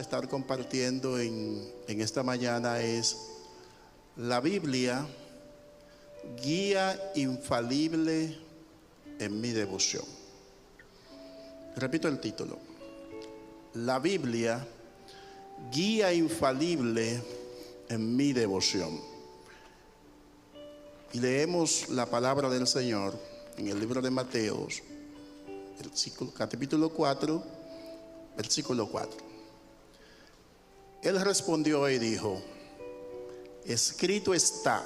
estar compartiendo en esta mañana es la Biblia, guía infalible en mi devoción. Repito el título: la Biblia, guía infalible en mi devoción. Y leemos la palabra del Señor en el libro de Mateo, capítulo 4, versículo 4. Él respondió y dijo: escrito está,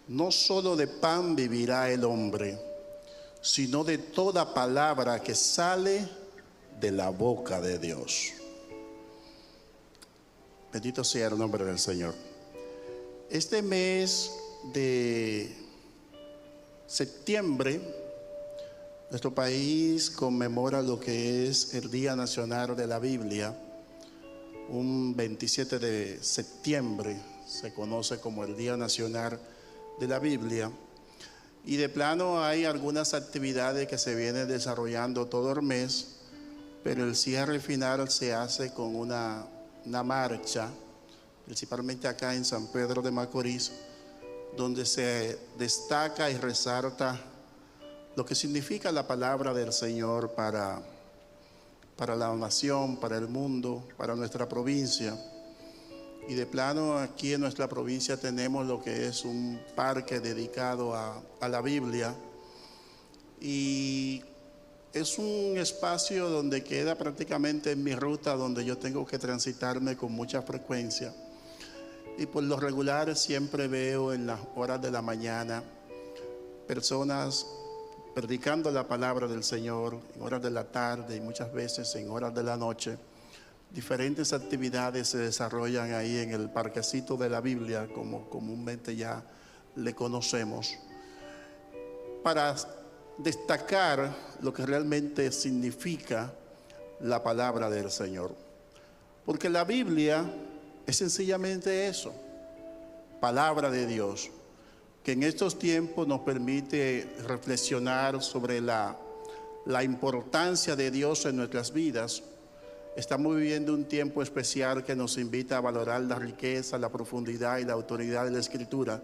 no solo de pan vivirá el hombre, sino de toda palabra que sale de la boca de Dios. Bendito sea el nombre del Señor. Este mes de septiembre, nuestro país conmemora lo que es el Día Nacional de la Biblia. Un 27 de septiembre se conoce como el Día Nacional de la Biblia. Y de plano hay algunas actividades que se vienen desarrollando todo el mes, pero el cierre final se hace con una marcha, principalmente acá en San Pedro de Macorís, donde se destaca y resalta lo que significa la palabra del Señor para la nación, para el mundo, para nuestra provincia. Y de plano aquí en nuestra provincia tenemos lo que es un parque dedicado a la Biblia, y es un espacio donde queda prácticamente en mi ruta, donde yo tengo que transitarme con mucha frecuencia. Y por lo regular siempre veo en las horas de la mañana personas predicando la palabra del Señor, en horas de la tarde y muchas veces en horas de la noche. Diferentes actividades se desarrollan ahí en el parquecito de la Biblia, como comúnmente ya le conocemos, para destacar lo que realmente significa la palabra del Señor. Porque la Biblia es sencillamente eso, palabra de Dios, que en estos tiempos nos permite reflexionar sobre la importancia de Dios en nuestras vidas. Estamos viviendo un tiempo especial que nos invita a valorar la riqueza, la profundidad y la autoridad de la Escritura,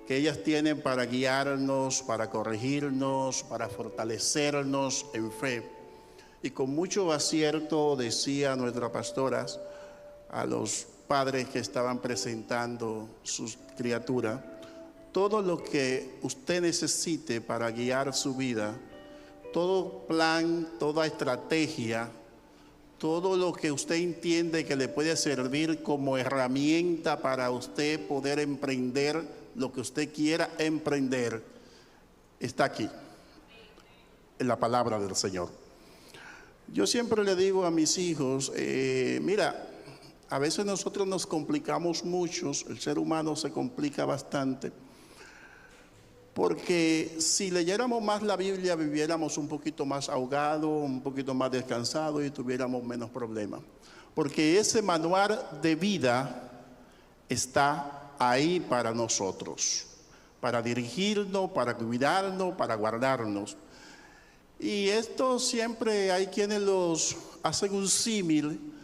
que ellas tienen para guiarnos, para corregirnos, para fortalecernos en fe. Y con mucho acierto decía nuestra pastora a los padres que estaban presentando sus criaturas: todo lo que usted necesite para guiar su vida, todo plan, toda estrategia, todo lo que usted entiende que le puede servir como herramienta para usted poder emprender lo que usted quiera emprender, está aquí, en la palabra del Señor. Yo siempre le digo a mis hijos, mira, a veces nosotros nos complicamos mucho, el ser humano se complica bastante, porque si leyéramos más la Biblia, viviéramos un poquito más ahogados, un poquito más descansados y tuviéramos menos problemas. Porque ese manual de vida está ahí para nosotros, para dirigirnos, para cuidarnos, para guardarnos. Y esto siempre hay quienes los hacen un símil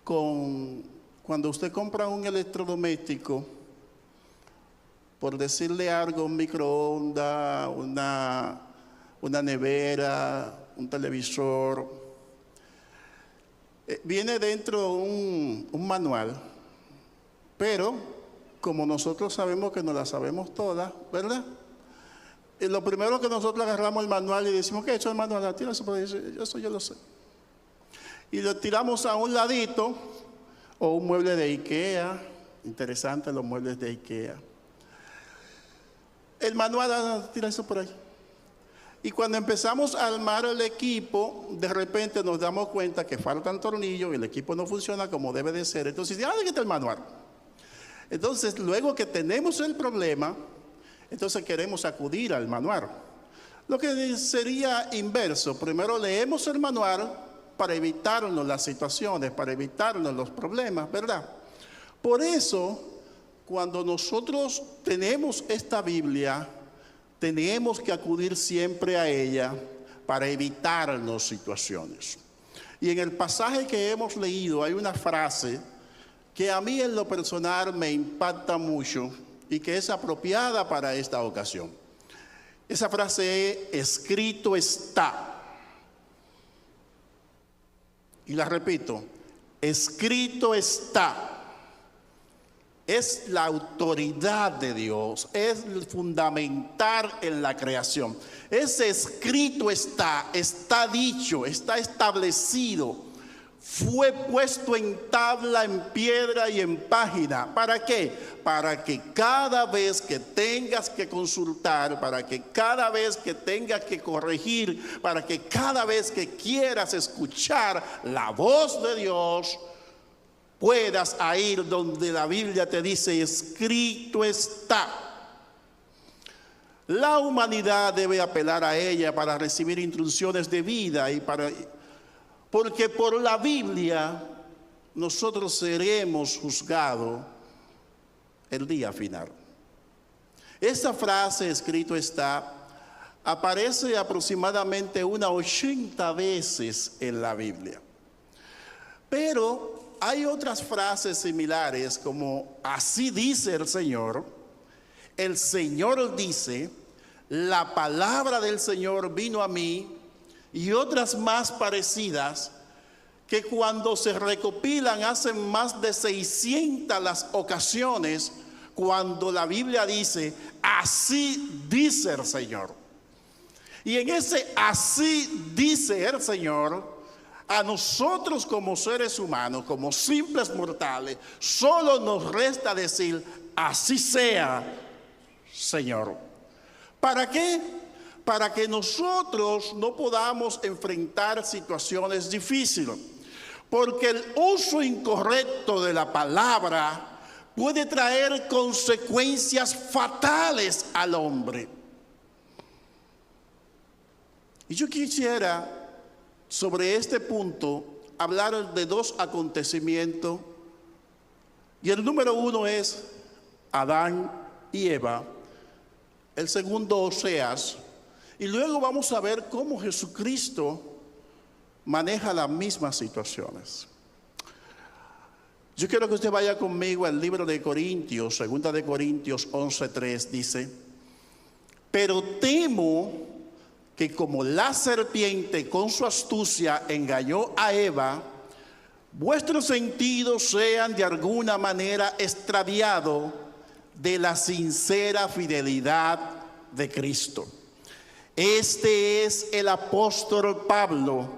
con cuando usted compra un electrodoméstico, por decirle algo, un microondas, una nevera, un televisor. Viene dentro un manual, pero como nosotros sabemos que no la sabemos todas, ¿verdad? Y lo primero que nosotros agarramos el manual y decimos, ¿qué es eso el manual? Tira eso por ahí, eso yo lo sé. Y lo tiramos a un ladito, o un mueble de IKEA. Interesante los muebles de IKEA. El manual, tira eso por ahí. Y cuando empezamos a armar el equipo, de repente nos damos cuenta que faltan tornillos y el equipo no funciona como debe de ser. Entonces, ¿dónde está el manual? Entonces, luego que tenemos el problema, entonces queremos acudir al manual. Lo que sería inverso: primero leemos el manual para evitarnos las situaciones, para evitarnos los problemas, ¿verdad? Por eso, cuando nosotros tenemos esta Biblia, tenemos que acudir siempre a ella para evitarnos situaciones. Y en el pasaje que hemos leído hay una frase que a mí en lo personal me impacta mucho y que es apropiada para esta ocasión. Esa frase es: escrito está. Y la repito: escrito está. Es la autoridad de Dios, es el fundamental en la creación. Ese escrito está dicho, está establecido, fue puesto en tabla, en piedra y en página. ¿Para qué? Para que cada vez que tengas que consultar, para que cada vez que tengas que corregir, para que cada vez que quieras escuchar la voz de Dios, puedas ir donde la Biblia te dice: escrito está. La humanidad debe apelar a ella para recibir instrucciones de vida porque por la Biblia nosotros seremos juzgados el día final. Esta frase, escrito está, aparece aproximadamente unas 80 veces en la Biblia. Pero hay otras frases similares como: así dice el Señor dice, la palabra del Señor vino a mí, y otras más parecidas que cuando se recopilan hacen más de 600 las ocasiones cuando la Biblia dice: así dice el Señor. Y en ese así dice el Señor, a nosotros como seres humanos, como simples mortales, solo nos resta decir: así sea, Señor. ¿Para qué? Para que nosotros no podamos enfrentar situaciones difíciles. Porque el uso incorrecto de la palabra puede traer consecuencias fatales al hombre. Y yo quisiera, sobre este punto, hablar de dos acontecimientos. Y el número uno es Adán y Eva. El segundo, Oseas. Y luego vamos a ver cómo Jesucristo maneja las mismas situaciones. Yo quiero que usted vaya conmigo al libro de Corintios, 2 de Corintios 11:3, dice: pero temo que como la serpiente con su astucia engañó a Eva, vuestros sentidos sean de alguna manera extraviados de la sincera fidelidad de Cristo. Este es el apóstol Pablo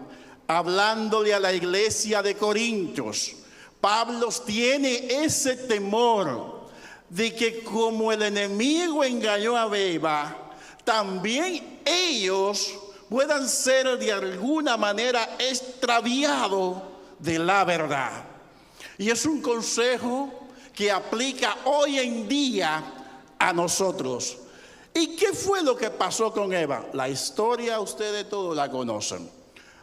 hablándole a la iglesia de Corintios. Pablo tiene ese temor de que como el enemigo engañó a Eva, también ellos puedan ser de alguna manera extraviados de la verdad. Y es un consejo que aplica hoy en día a nosotros. ¿Y qué fue lo que pasó con Eva? La historia ustedes todos la conocen,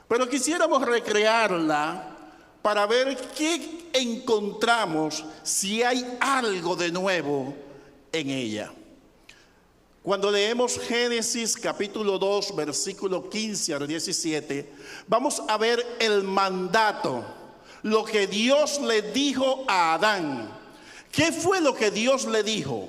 pero quisiéramos recrearla para ver qué encontramos, si hay algo de nuevo en ella. Cuando leemos Génesis capítulo 2, versículo 15 al 17, vamos a ver el mandato, lo que Dios le dijo a Adán. ¿Qué fue lo que Dios le dijo?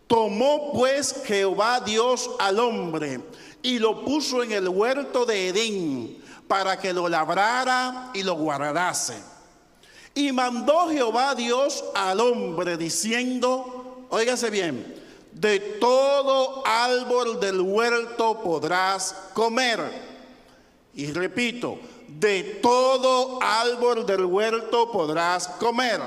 Tomó pues Jehová Dios al hombre y lo puso en el huerto de Edén para que lo labrara y lo guardase. Y mandó Jehová Dios al hombre diciendo, óigase bien: de todo árbol del huerto podrás comer. Y repito, de todo árbol del huerto podrás comer,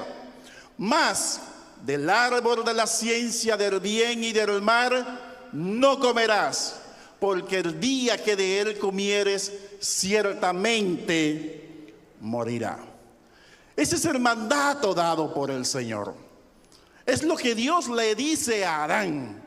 mas del árbol de la ciencia del bien y del mal no comerás, porque el día que de él comieres ciertamente morirá. Ese es el mandato dado por el Señor. Es lo que Dios le dice a Adán.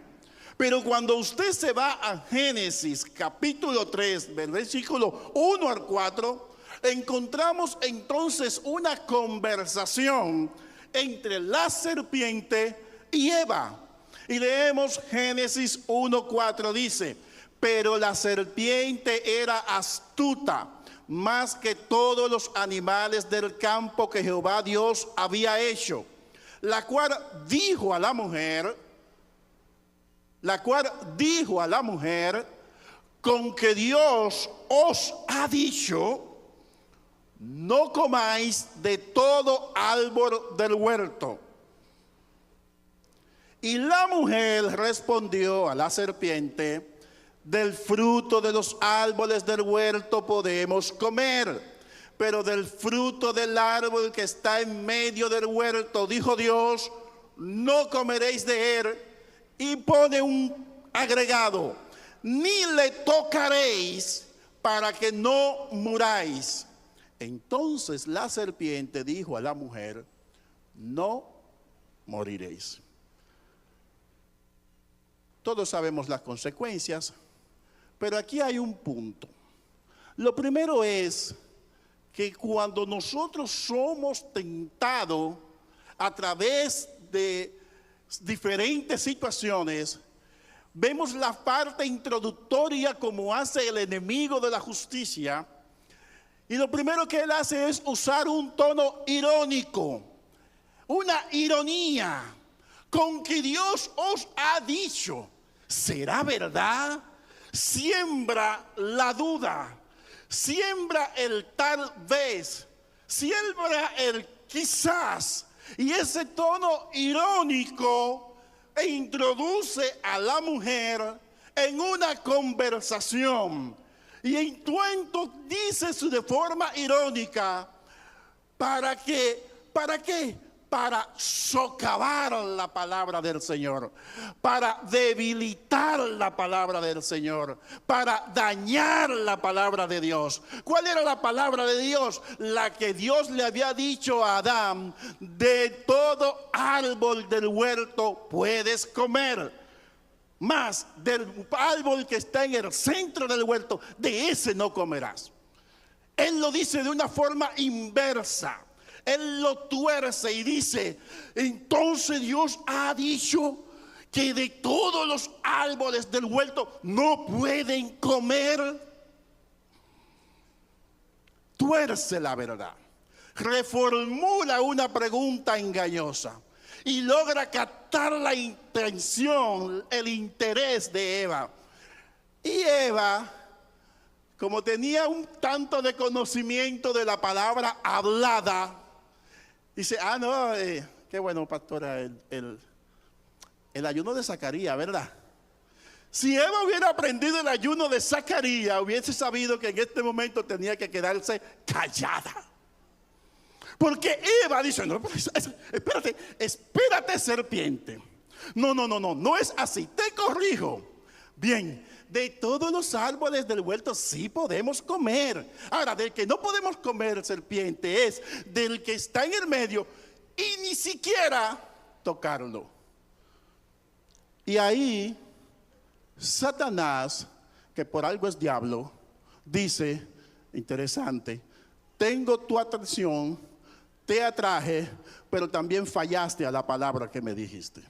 Pero cuando usted se va a Génesis capítulo 3, del versículo 1 al 4, encontramos entonces una conversación entre la serpiente y Eva. Y leemos Génesis 1:4, dice: pero la serpiente era astuta, más que todos los animales del campo que Jehová Dios había hecho. La cual dijo a la mujer, con que Dios os ha dicho, no comáis de todo árbol del huerto. Y la mujer respondió a la serpiente, del fruto de los árboles del huerto podemos comer, pero del fruto del árbol que está en medio del huerto, dijo Dios, no comeréis de él. Y pone un agregado, ni le tocaréis para que no muráis. Entonces la serpiente dijo a la mujer, no moriréis. Todos sabemos las consecuencias, pero aquí hay un punto. Lo primero es que cuando nosotros somos tentados a través de diferentes situaciones, vemos la parte introductoria como hace el enemigo de la justicia, y lo primero que él hace es usar un tono irónico, una ironía, con que Dios os ha dicho, ¿será verdad? Siembra la duda, siembra el tal vez, siembra el quizás, y ese tono irónico introduce a la mujer en una conversación. Y entonces dice de forma irónica, ¿para qué? Para socavar la palabra del Señor, para debilitar la palabra del Señor, para dañar la palabra de Dios. ¿Cuál era la palabra de Dios? La que Dios le había dicho a Adán, de todo árbol del huerto puedes comer, mas del árbol que está en el centro del huerto, de ese no comerás. Él lo dice de una forma inversa. Él lo tuerce y dice, entonces Dios ha dicho que de todos los árboles del huerto no pueden comer. Tuerce la verdad, reformula una pregunta engañosa y logra captar la intención, el interés de Eva. Y Eva, como tenía un tanto de conocimiento de la palabra hablada, dice, qué bueno, pastora, el ayuno de Zacarías, ¿verdad? Si Eva hubiera aprendido el ayuno de Zacarías, hubiese sabido que en este momento tenía que quedarse callada. Porque Eva dice, no, espérate serpiente. No es así, te corrijo. Bien, de todos los árboles del huerto sí podemos comer. Ahora, del que no podemos comer, serpiente, es del que está en el medio y ni siquiera tocarlo. Y ahí Satanás, que por algo es diablo, dice, interesante, tengo tu atención, te atraje, pero también fallaste a la palabra que me dijiste.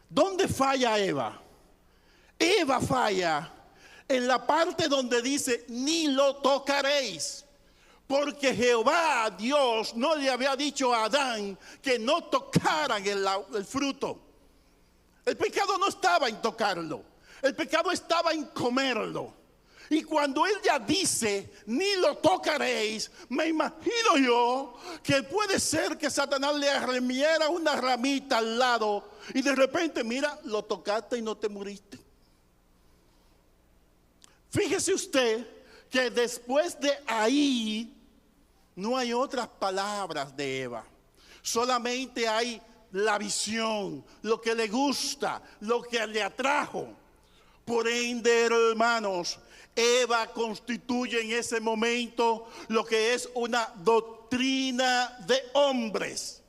¿Dónde falla Eva? Eva falla en la parte donde dice, ni lo tocaréis. Porque Jehová, Dios, no le había dicho a Adán que no tocaran el fruto. El pecado no estaba en tocarlo. El pecado estaba en comerlo. Y cuando él ya dice, ni lo tocaréis, me imagino yo que puede ser que Satanás le arremiera una ramita al lado y de repente, mira, lo tocaste y no te muriste. Fíjese usted que después de ahí no hay otras palabras de Eva. Solamente hay la visión, lo que le gusta, lo que le atrajo. Por ende, hermanos, Eva constituye en ese momento lo que es una doctrina de hombres.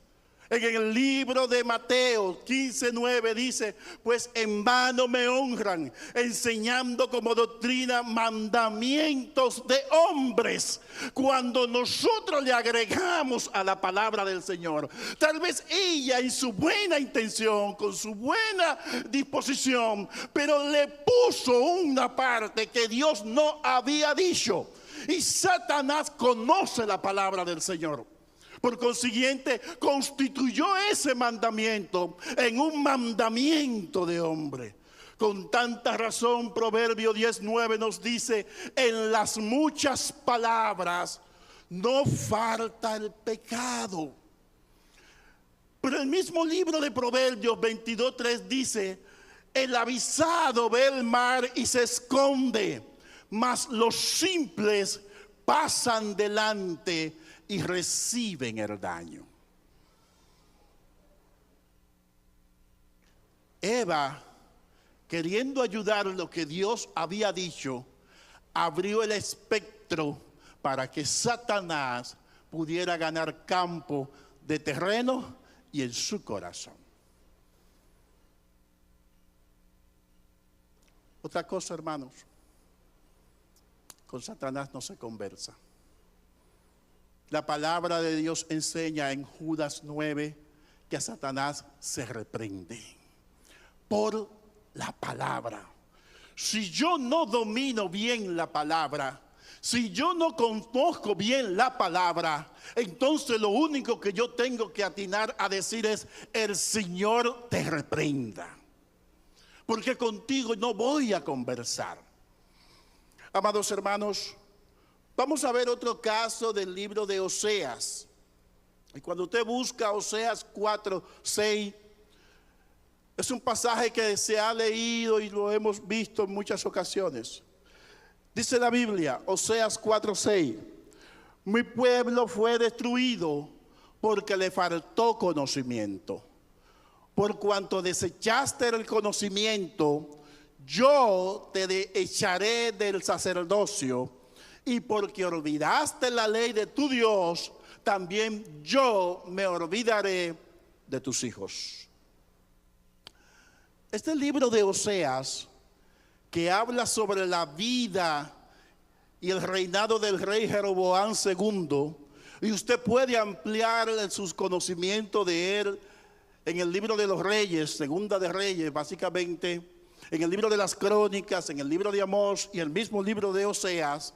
En el libro de Mateo 15:9 dice, pues en vano me honran, enseñando como doctrina mandamientos de hombres. Cuando nosotros le agregamos a la palabra del Señor, tal vez ella en su buena intención, con su buena disposición, pero le puso una parte que Dios no había dicho. Y Satanás conoce la palabra del Señor. Por consiguiente, constituyó ese mandamiento en un mandamiento de hombre. Con tanta razón, Proverbio 10:9 nos dice: en las muchas palabras no falta el pecado. Pero el mismo libro de Proverbios 22:3 dice: el avisado ve el mar y se esconde, mas los simples pasan delante y reciben el daño. Eva, queriendo ayudar lo que Dios había dicho, abrió el espectro para que Satanás pudiera ganar campo de terreno y en su corazón. Otra cosa, hermanos, con Satanás no se conversa. La palabra de Dios enseña en Judas 9 que a Satanás se reprende por la palabra. Si yo no domino bien la palabra, si yo no conozco bien la palabra, entonces lo único que yo tengo que atinar a decir es: el Señor te reprenda, porque contigo no voy a conversar. Amados hermanos, vamos a ver otro caso del libro de Oseas. Y cuando usted busca Oseas 4:6, es un pasaje que se ha leído y lo hemos visto en muchas ocasiones. Dice la Biblia, Oseas 4:6: mi pueblo fue destruido porque le faltó conocimiento. Por cuanto desechaste el conocimiento, yo te echaré del sacerdocio. Y porque olvidaste la ley de tu Dios, también yo me olvidaré de tus hijos. Este libro de Oseas, que habla sobre la vida y el reinado del rey Jeroboam II, y usted puede ampliar sus conocimientos de él en el libro de los Reyes, Segunda de Reyes, básicamente, en el libro de las Crónicas, en el libro de Amós y el mismo libro de Oseas,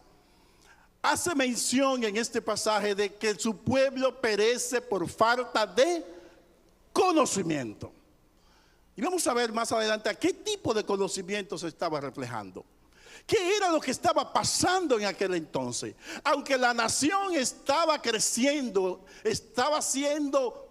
hace mención en este pasaje de que su pueblo perece por falta de conocimiento. Y vamos a ver más adelante a qué tipo de conocimiento se estaba reflejando. ¿Qué era lo que estaba pasando en aquel entonces? Aunque la nación estaba creciendo, estaba siendo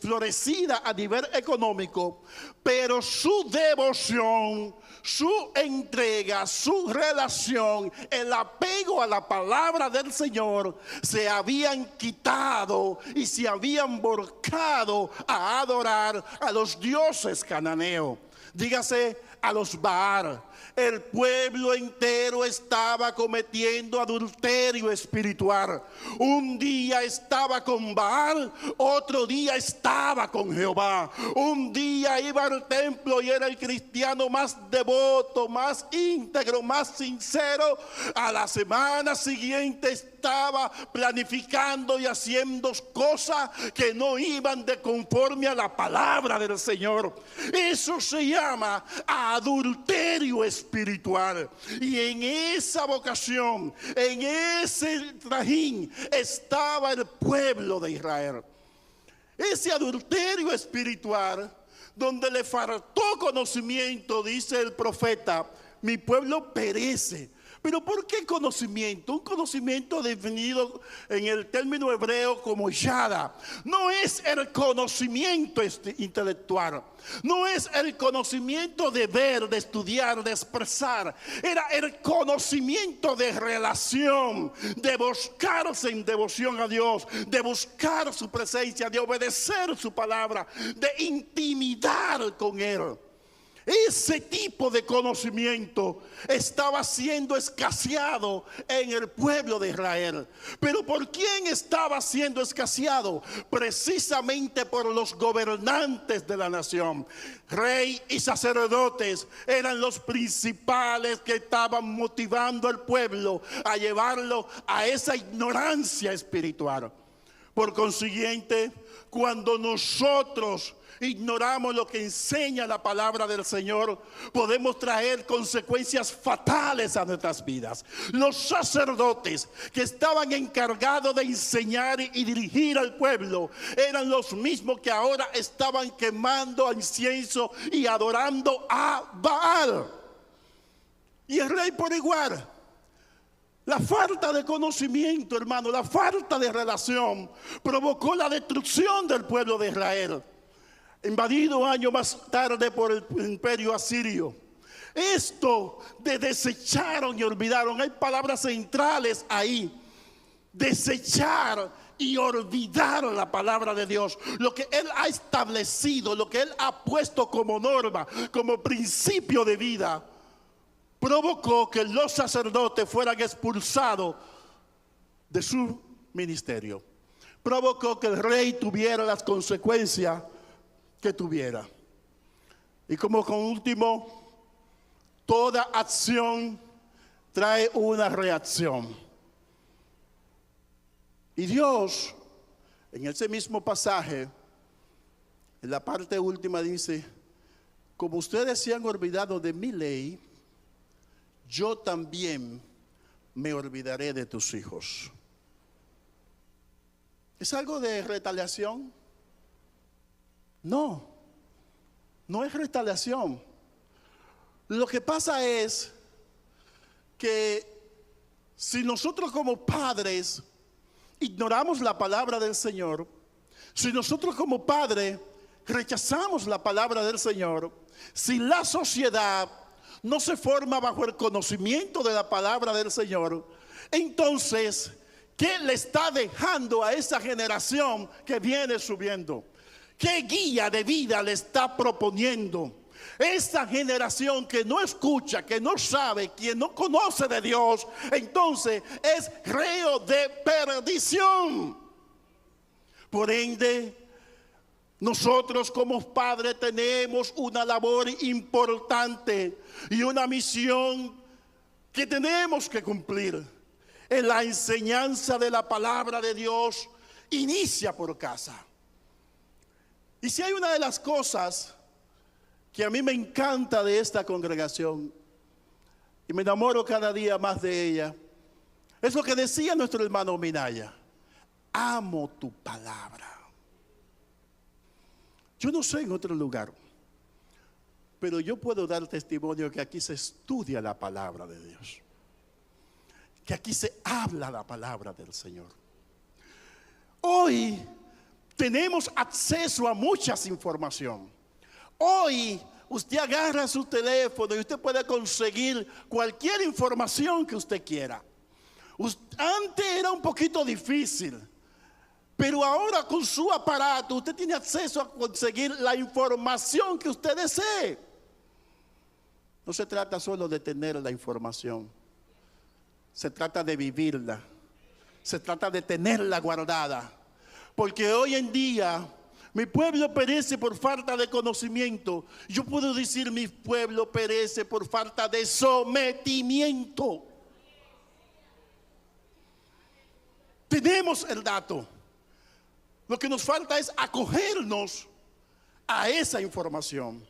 florecida a nivel económico, pero su devoción, su entrega, su relación, el apego a la palabra del Señor, se habían quitado y se habían volcado a adorar a los dioses cananeos. Dígase, a los Baal. El pueblo entero estaba cometiendo adulterio espiritual. Un día estaba con Baal, otro día estaba con Jehová. Un día iba al templo y era el cristiano más devoto, más íntegro, más sincero. A la semana siguiente estaba planificando y haciendo cosas que no iban de conforme a la palabra del Señor. Eso se llama adulterio espiritual. Y en esa vocación, en ese trajín, estaba el pueblo de Israel. Ese adulterio espiritual, donde le faltó conocimiento, dice el profeta, mi pueblo perece. Pero ¿por qué conocimiento? Un conocimiento definido en el término hebreo como yada. No es el conocimiento intelectual. No es el conocimiento de ver, de estudiar, de expresar. Era el conocimiento de relación, de buscarse en devoción a Dios, de buscar su presencia, de obedecer su palabra, de intimidar con Él. Ese tipo de conocimiento estaba siendo escaseado en el pueblo de Israel. ¿Pero por quién estaba siendo escaseado? Precisamente por los gobernantes de la nación. Rey y sacerdotes eran los principales que estaban motivando al pueblo a llevarlo a esa ignorancia espiritual. Por consiguiente, cuando nosotros ignoramos lo que enseña la palabra del Señor, podemos traer consecuencias fatales a nuestras vidas. Los sacerdotes que estaban encargados de enseñar y dirigir al pueblo eran los mismos que ahora estaban quemando incienso y adorando a Baal. Y el rey por igual. La falta de conocimiento, hermano, la falta de relación provocó la destrucción del pueblo de Israel, invadido años más tarde por el imperio asirio. Esto de desecharon y olvidaron, hay palabras centrales ahí. Desechar y olvidar la palabra de Dios, lo que Él ha establecido, lo que Él ha puesto como norma, como principio de vida, provocó que los sacerdotes fueran expulsados de su ministerio. Provocó que el rey tuviera las consecuencias que tuviera. Y como con último, toda acción trae una reacción. Y Dios, en ese mismo pasaje, en la parte última dice: como ustedes se han olvidado de mi ley, yo también me olvidaré de tus hijos. ¿Es algo de retaliación? No, no es retaliación. Lo que pasa es que si nosotros como padres ignoramos la palabra del Señor, si nosotros como padres rechazamos la palabra del Señor, si la sociedad no se forma bajo el conocimiento de la palabra del Señor, entonces, ¿qué le está dejando a esa generación que viene subiendo? ¿Qué guía de vida le está proponiendo? Esa generación que no escucha, que no sabe, quien no conoce de Dios, entonces es reo de perdición. Por ende, nosotros como padres tenemos una labor importante y una misión que tenemos que cumplir. En la enseñanza de la palabra de Dios inicia por casa. Y si hay una de las cosas que a mí me encanta de esta congregación, y me enamoro cada día más de ella, es lo que decía nuestro hermano Minaya: amo tu palabra. Yo no sé en otro lugar, pero yo puedo dar testimonio que aquí se estudia la palabra de Dios, que aquí se habla la palabra del Señor. Hoy tenemos acceso a muchas información. Hoy usted agarra su teléfono y usted puede conseguir cualquier información que usted quiera. Antes era un poquito difícil, pero ahora con su aparato usted tiene acceso a conseguir la información que usted desee. No se trata solo de tener la información, se trata de vivirla, se trata de tenerla guardada. Porque hoy en día mi pueblo perece por falta de conocimiento. Yo puedo decir: mi pueblo perece por falta de sometimiento. Tenemos el dato. Lo que nos falta es acogernos a esa información.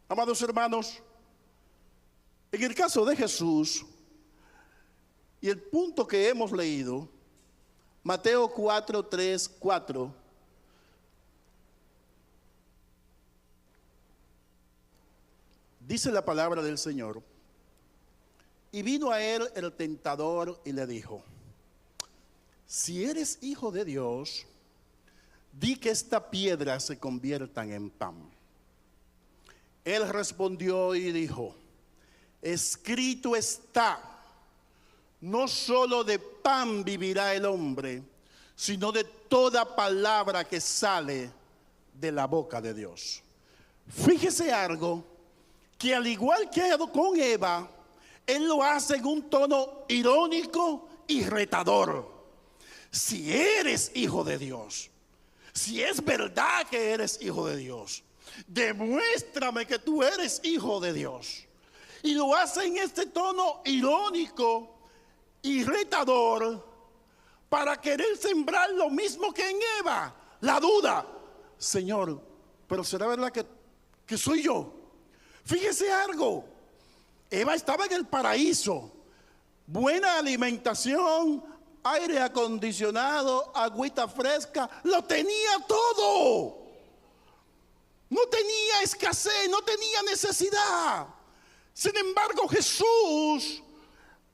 Amados hermanos, en el caso de Jesús y el punto que hemos leído, Mateo 4, 3, 4, dice la palabra del Señor: y vino a él el tentador y le dijo: si eres hijo de Dios, di que esta piedra se conviertan en pan. Él respondió y dijo: escrito está, no solo de pan vivirá el hombre, sino de toda palabra que sale de la boca de Dios. Fíjese algo, que al igual que con Eva, él lo hace en un tono irónico y retador. Si eres hijo de Dios, si es verdad que eres hijo de Dios, demuéstrame que tú eres hijo de Dios. Y lo hace en este tono irónico y retador, para querer sembrar lo mismo que en Eva, la duda. Señor, pero ¿será verdad que soy yo? Fíjese algo, Eva estaba en el paraíso, buena alimentación, aire acondicionado, agüita fresca, lo tenía todo. No tenía escasez, no tenía necesidad. Sin embargo, Jesús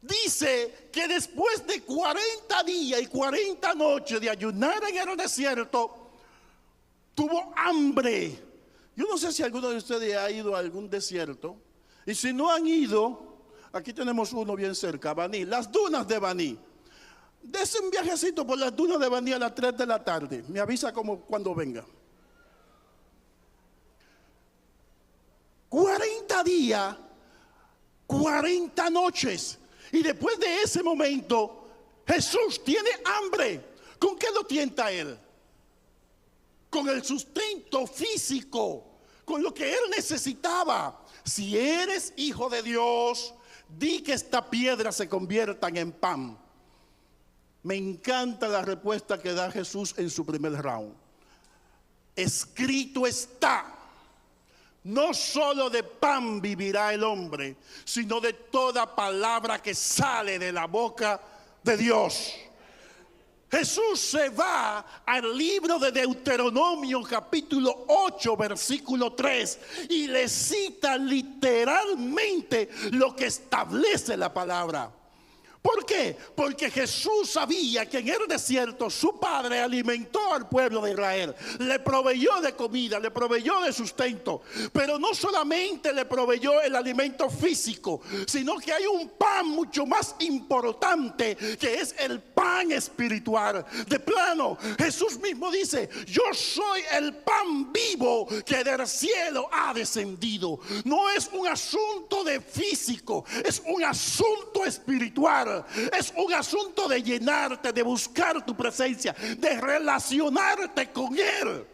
dice que después de 40 días y 40 noches de ayunar en el desierto, tuvo hambre. Yo no sé si alguno de ustedes ha ido a algún desierto. Y si no han ido, aquí tenemos uno bien cerca, Baní, las dunas de Baní. Dese un viajecito por las dunas de Baní a las 3 de la tarde. Me avisa cuando venga. 40 días, 40 noches. Y después de ese momento, Jesús tiene hambre. ¿Con qué lo tienta él? Con el sustento físico, con lo que él necesitaba. Si eres hijo de Dios, di que esta piedra se conviertan en pan. Me encanta la respuesta que da Jesús en su primer round. Escrito está. No solo de pan vivirá el hombre, sino de toda palabra que sale de la boca de Dios. Jesús se va al libro de Deuteronomio capítulo 8 versículo 3 y le cita literalmente lo que establece la palabra. ¿Por qué? Porque Jesús sabía que en el desierto su padre alimentó al pueblo de Israel, le proveyó de comida, le proveyó de sustento, pero no solamente le proveyó el alimento físico, sino que hay un pan mucho más importante que es el pan espiritual. De plano, Jesús mismo dice: yo soy el pan vivo que del cielo ha descendido. No es un asunto de físico, es un asunto espiritual. Es un asunto de llenarte, de buscar tu presencia, de relacionarte con Él.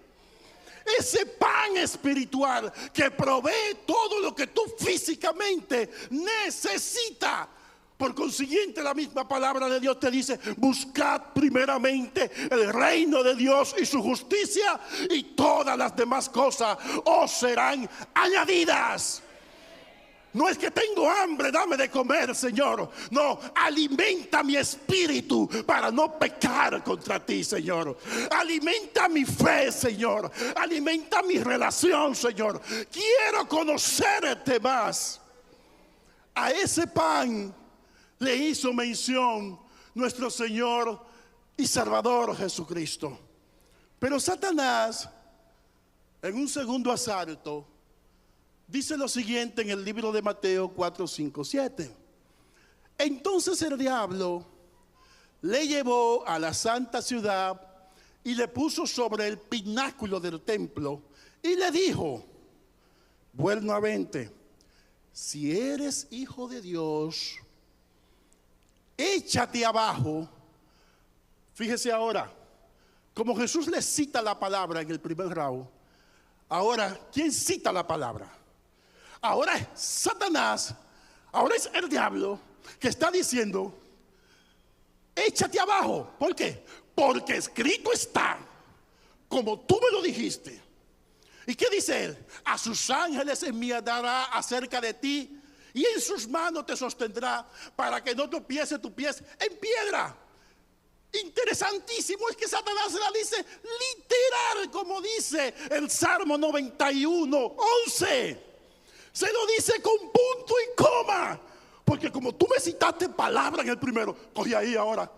Ese pan espiritual que provee todo lo que tú físicamente necesitas. Por consiguiente, la misma palabra de Dios te dice: buscad primeramente el reino de Dios y su justicia, y todas las demás cosas os serán añadidas. No es que tengo hambre, dame de comer, Señor. No, alimenta mi espíritu para no pecar contra ti, Señor. Alimenta mi fe, Señor. Alimenta mi relación, Señor. Quiero conocerte más. A ese pan le hizo mención nuestro Señor y Salvador Jesucristo. Pero Satanás, en un segundo asalto, dice lo siguiente en el libro de Mateo 4, 5, 7. Entonces el diablo le llevó a la santa ciudad y le puso sobre el pináculo del templo y le dijo: buenamente, si eres hijo de Dios, échate abajo. Fíjese ahora, como Jesús le cita la palabra en el primer round, ahora, ¿quién cita la palabra? Ahora es Satanás, ahora es el diablo que está diciendo: échate abajo. ¿Por qué? Porque escrito está, como tú me lo dijiste. ¿Y qué dice él? A sus ángeles enviará acerca de ti, y en sus manos te sostendrá, para que no tropiece tus pies en piedra. Interesantísimo es que Satanás se la dice literal, como dice el Salmo 91, 11. Se lo dice con punto y coma. Porque como tú me citaste palabra en el primero, cogí ahí ahora.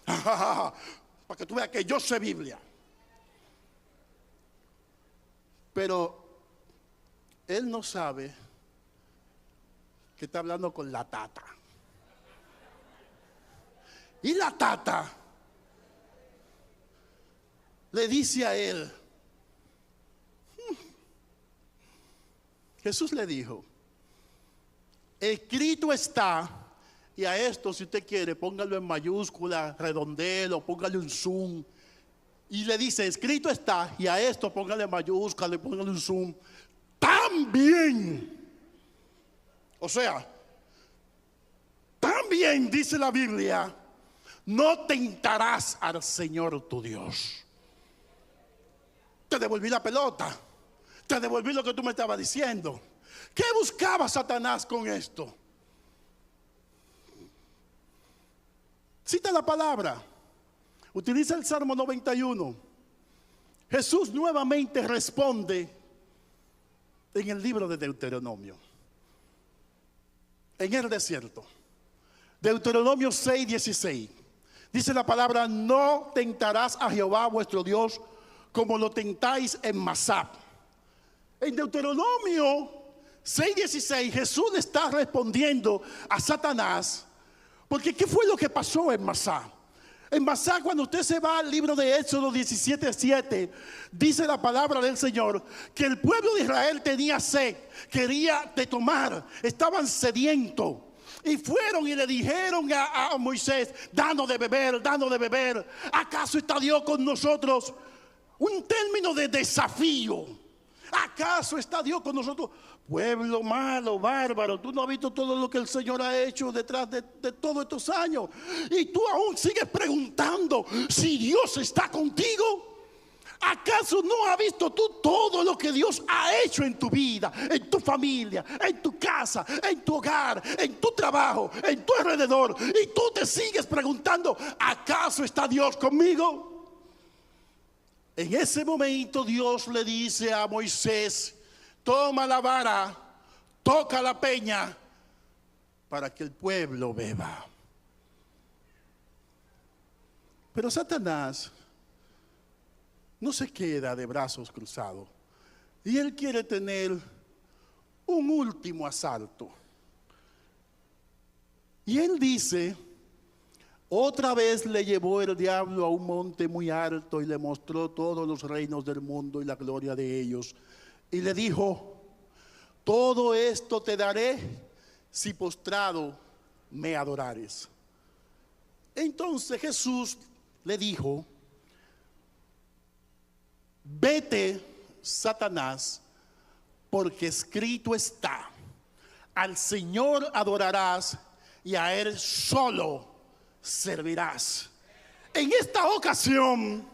Para que tú veas que yo sé Biblia. Pero él no sabe que está hablando con la tata. Y la tata le dice a él: Jesús le dijo, escrito está, y a esto, si usted quiere, póngalo en mayúscula, redondelo, póngale un zoom, y le dice, escrito está, y a esto póngale mayúscula, póngale un zoom, también. O sea, también dice la Biblia no tentarás al Señor tu Dios. Te devolví la pelota. Te devolví lo que tú me estabas diciendo. ¿Qué buscaba Satanás con esto? Cita la palabra. Utiliza el Salmo 91. Jesús nuevamente responde en el libro de Deuteronomio, en el desierto. Deuteronomio 6:16. Dice la palabra: no tentarás a Jehová vuestro Dios como lo tentáis en Masá. En Deuteronomio 6:16 Jesús le está respondiendo a Satanás, porque ¿qué fue lo que pasó en Masá? En Masá, cuando usted se va al libro de Éxodo 17:7, dice la palabra del Señor que el pueblo de Israel tenía sed, quería de tomar, estaban sedientos. Y fueron y le dijeron a Moisés: danos de beber, danos de beber. ¿Acaso está Dios con nosotros? Un término de desafío. ¿Acaso está Dios con nosotros? Pueblo malo, bárbaro, tú no has visto todo lo que el Señor ha hecho detrás de todos estos años. Y tú aún sigues preguntando si Dios está contigo. ¿Acaso no has visto tú todo lo que Dios ha hecho en tu vida, en tu familia, en tu casa, en tu hogar, en tu trabajo, en tu alrededor? Y tú te sigues preguntando: ¿acaso está Dios conmigo? En ese momento Dios le dice a Moisés: toma la vara, toca la peña para que el pueblo beba. Pero Satanás no se queda de brazos cruzados y él quiere tener un último asalto. Y él dice: otra vez le llevó el diablo a un monte muy alto y le mostró todos los reinos del mundo y la gloria de ellos. Y le dijo: todo esto te daré si postrado me adorares. Entonces Jesús le dijo: vete, Satanás, porque escrito está: al Señor adorarás y a Él solo servirás. En esta ocasión,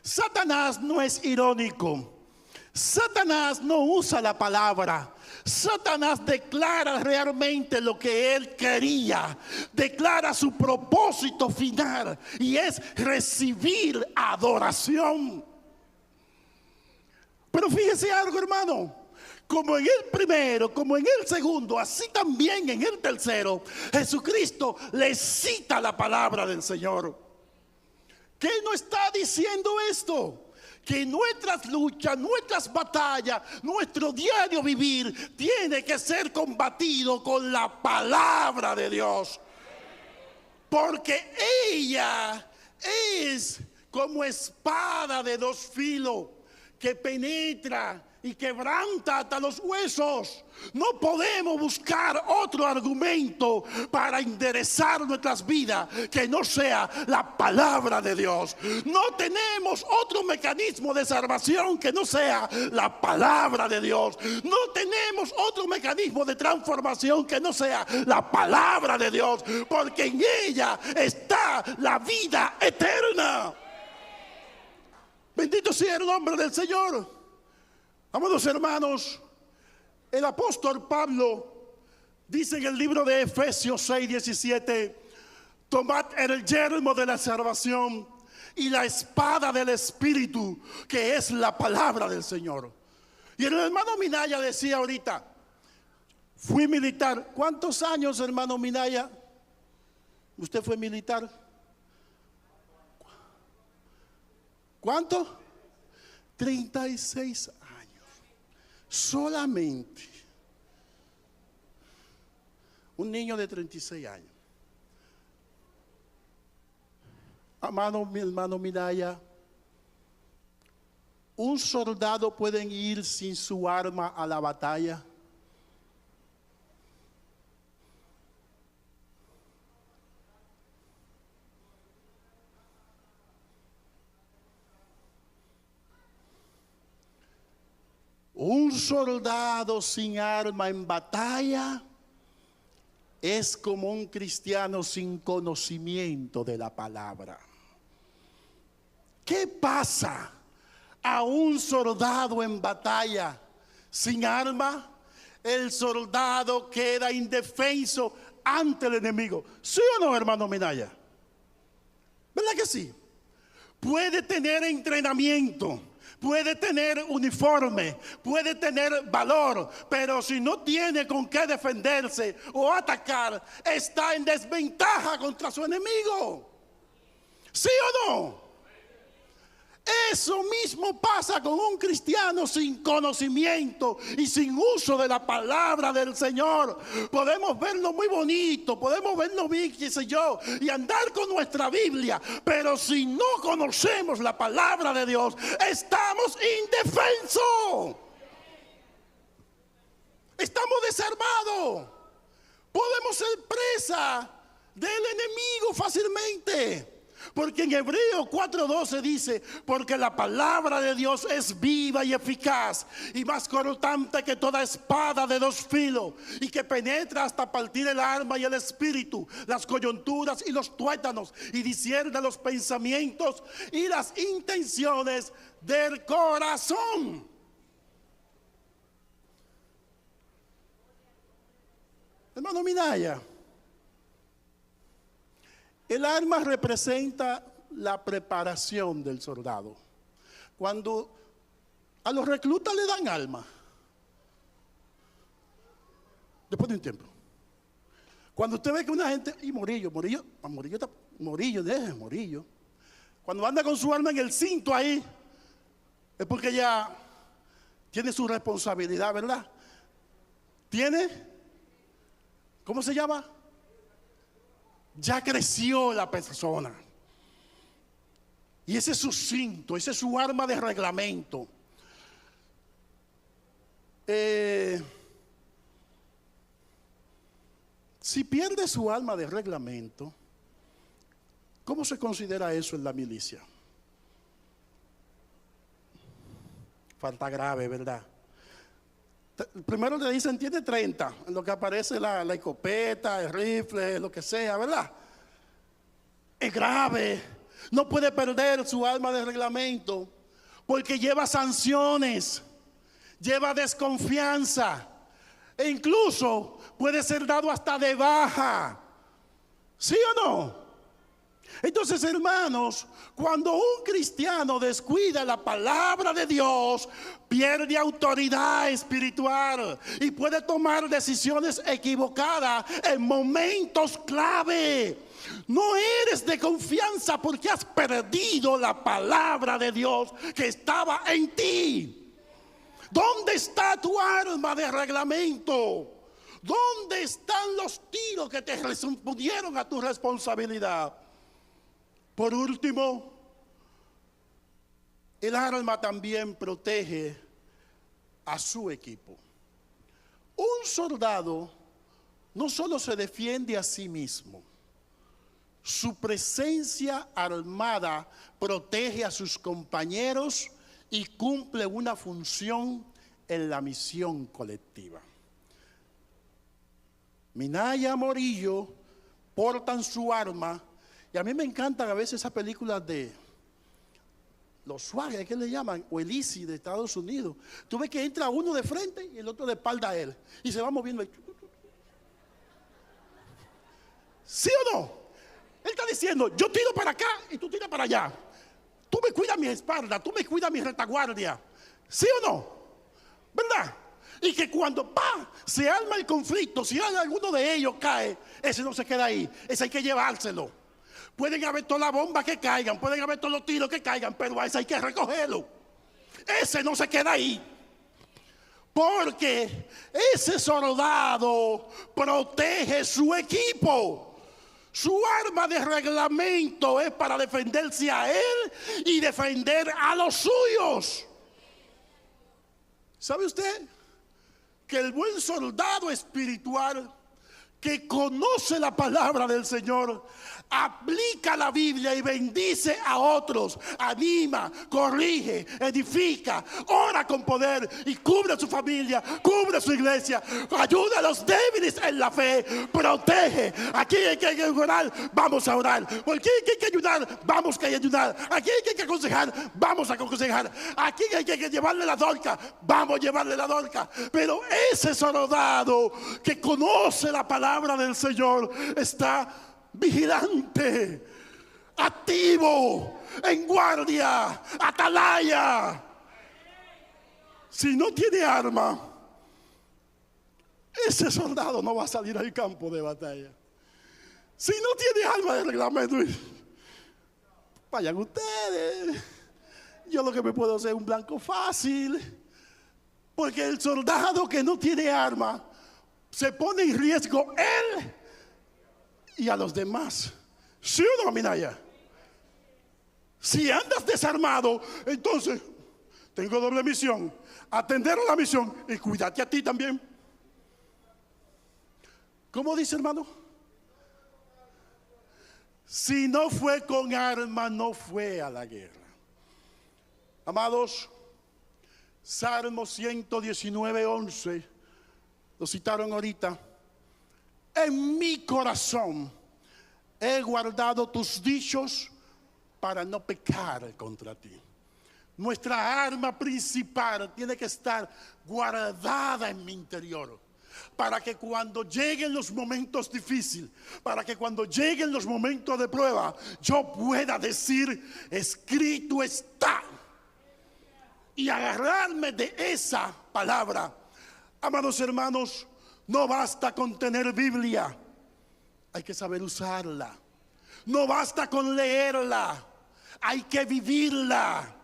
Satanás no es irónico. Satanás no usa la palabra. Satanás declara realmente lo que él quería. Declara su propósito final, y es recibir adoración. Pero fíjese algo, hermano. Como en el primero, como en el segundo, así también en el tercero, Jesucristo le cita la palabra del Señor. ¿Qué no está diciendo esto? Que nuestras luchas, nuestras batallas, nuestro diario vivir tiene que ser combatido con la palabra de Dios. Porque ella es como espada de dos filos que penetra y quebranta hasta los huesos. No podemos buscar otro argumento para enderezar nuestras vidas que no sea la palabra de Dios. No tenemos otro mecanismo de salvación que no sea la palabra de Dios. No tenemos otro mecanismo de transformación que no sea la palabra de Dios, porque en ella está la vida eterna. Bendito sea el nombre del Señor. Amados hermanos, el apóstol Pablo dice en el libro de Efesios 6:17: tomad el yelmo de la salvación y la espada del Espíritu, que es la palabra del Señor. Y el hermano Minaya decía ahorita: fui militar. ¿Cuántos años, hermano Minaya, usted fue militar? ¿Cuánto? 36 años. Solamente un niño de 36 años. Amado mi hermano Minaya, un soldado puede ir sin su arma a la batalla. Un soldado sin arma en batalla es como un cristiano sin conocimiento de la palabra. ¿Qué pasa a un soldado en batalla sin arma? El soldado queda indefenso ante el enemigo. ¿Sí o no, hermano Minaya? ¿Verdad que sí? Puede tener entrenamiento, puede tener uniforme, puede tener valor, pero si no tiene con qué defenderse o atacar, está en desventaja contra su enemigo. ¿Sí o no? Eso mismo pasa con un cristiano sin conocimiento y sin uso de la palabra del Señor. Podemos verlo muy bonito, podemos verlo bien, qué sé yo, y andar con nuestra Biblia, pero si no conocemos la palabra de Dios, estamos indefensos. Estamos desarmados. Podemos ser presa del enemigo fácilmente. Porque en Hebreos 4:12 dice: porque la palabra de Dios es viva y eficaz y más cortante que toda espada de dos filos, y que penetra hasta partir el alma y el espíritu, las coyunturas y los tuétanos, y discierne los pensamientos y las intenciones del corazón. Hermano Minaya, el arma representa la preparación del soldado. Cuando a los reclutas le dan arma, después de un tiempo, cuando usted ve que una gente, y Morillo, cuando anda con su arma en el cinto ahí, es porque ya tiene su responsabilidad, ¿verdad? Tiene, ¿cómo se llama? Ya creció la persona. Y ese es su cinto, ese es su arma de reglamento. Si pierde su arma de reglamento, ¿cómo se considera eso en la milicia? Falta grave, ¿verdad? Primero le dicen tiene 30, en lo que aparece la escopeta, el rifle, lo que sea, ¿verdad? Es grave. No puede perder su arma de reglamento porque lleva sanciones, lleva desconfianza e incluso puede ser dado hasta de baja. ¿Sí o no? Entonces, hermanos, cuando un cristiano descuida la palabra de Dios, pierde autoridad espiritual y puede tomar decisiones equivocadas en momentos clave. No eres de confianza porque has perdido la palabra de Dios que estaba en ti. ¿Dónde está tu arma de reglamento? ¿Dónde están los tiros que te respondieron a tu responsabilidad? Por último, el arma también protege a su equipo. Un soldado no solo se defiende a sí mismo, su presencia armada protege a sus compañeros y cumple una función en la misión colectiva. Minaya, Morillo portan su arma. Y a mí me encantan a veces esas películas de los Suárez, ¿qué le llaman? O el Easy de Estados Unidos. Tú ves que entra uno de frente y el otro de espalda a él. Y se va moviendo. ¿Sí o no? Él está diciendo, yo tiro para acá y tú tiras para allá. Tú me cuidas mi espalda, tú me cuidas mi retaguardia. ¿Sí o no? ¿Verdad? Y que cuando se arma el conflicto, si alguno de ellos cae, ese no se queda ahí. Ese hay que llevárselo. Pueden haber todas las bombas que caigan, pueden haber todos los tiros que caigan, pero a ese hay que recogerlo. Ese no se queda ahí. Porque ese soldado protege su equipo. Su arma de reglamento es para defenderse a él y defender a los suyos. ¿Sabe usted que el buen soldado espiritual que conoce la palabra del Señor, aplica la Biblia y bendice a otros, anima, corrige, edifica, ora con poder y cubre a su familia, cubre a su iglesia, ayuda a los débiles en la fe, protege. Aquí hay que orar, vamos a orar. Aquí hay que ayudar, vamos a ayudar. Aquí hay que aconsejar, vamos a aconsejar. Aquí hay que llevarle la dorca, vamos a llevarle la dorca. Pero ese soldado que conoce la palabra del Señor está vigilante, activo, en guardia, atalaya. Si no tiene arma, ese soldado no va a salir al campo de batalla. Si no tiene arma de reglamento, vayan ustedes. Yo lo que me puedo hacer es un blanco fácil. Porque el soldado que no tiene arma se pone en riesgo él y a los demás. ¿Sí o no, Minaya? Si andas desarmado, entonces tengo doble misión: atender a la misión y cuidarte a ti también. ¿Cómo dice, hermano? Si no fue con arma, no fue a la guerra. Amados, Salmo 119:11, lo citaron ahorita. En mi corazón he guardado tus dichos para no pecar contra ti. Nuestra arma principal tiene que estar guardada en mi interior, para que cuando lleguen los momentos difíciles, para que cuando lleguen los momentos de prueba, yo pueda decir: escrito está, y agarrarme de esa palabra. Amados hermanos, no basta con tener Biblia, hay que saber usarla. No basta con leerla, hay que vivirla.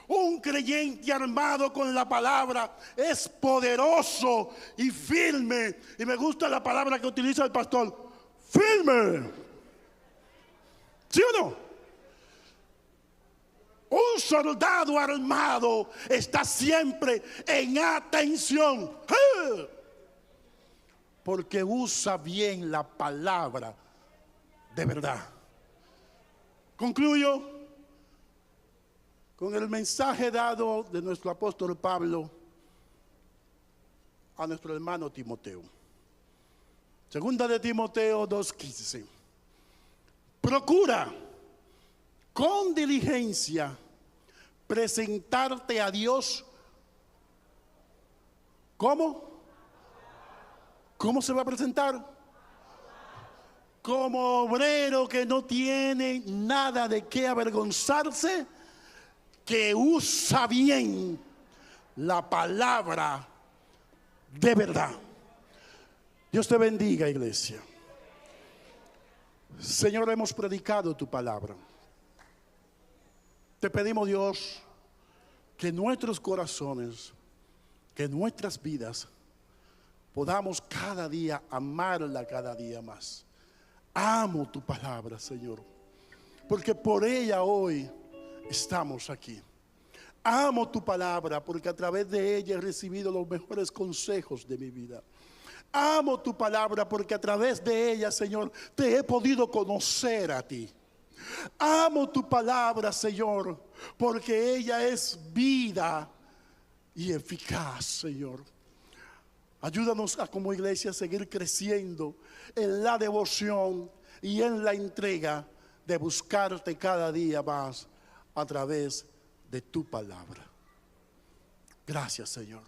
Un creyente armado con la palabra es poderoso y firme. Y me gusta la palabra que utiliza el pastor: firme. ¿Sí o no? Un soldado armado está siempre en atención, porque usa bien la palabra de verdad. Concluyo con el mensaje dado de nuestro apóstol Pablo a nuestro hermano Timoteo. Segunda de Timoteo 2:15. Procura con diligencia presentarte a Dios. ¿Cómo? ¿Cómo se va a presentar? Como obrero que no tiene nada de qué avergonzarse, que usa bien la palabra de verdad. Dios te bendiga, iglesia. Señor, hemos predicado tu palabra. Te pedimos, Dios, que nuestros corazones, que nuestras vidas podamos cada día amarla cada día más. Amo tu palabra, Señor, porque por ella hoy estamos aquí. Amo tu palabra porque a través de ella he recibido los mejores consejos de mi vida. Amo tu palabra porque a través de ella, Señor, te he podido conocer a ti. Amo tu palabra, Señor, porque ella es vida y eficaz, Señor. Ayúdanos a como iglesia seguir creciendo en la devoción y en la entrega de buscarte cada día más a través de tu palabra. Gracias, Señor.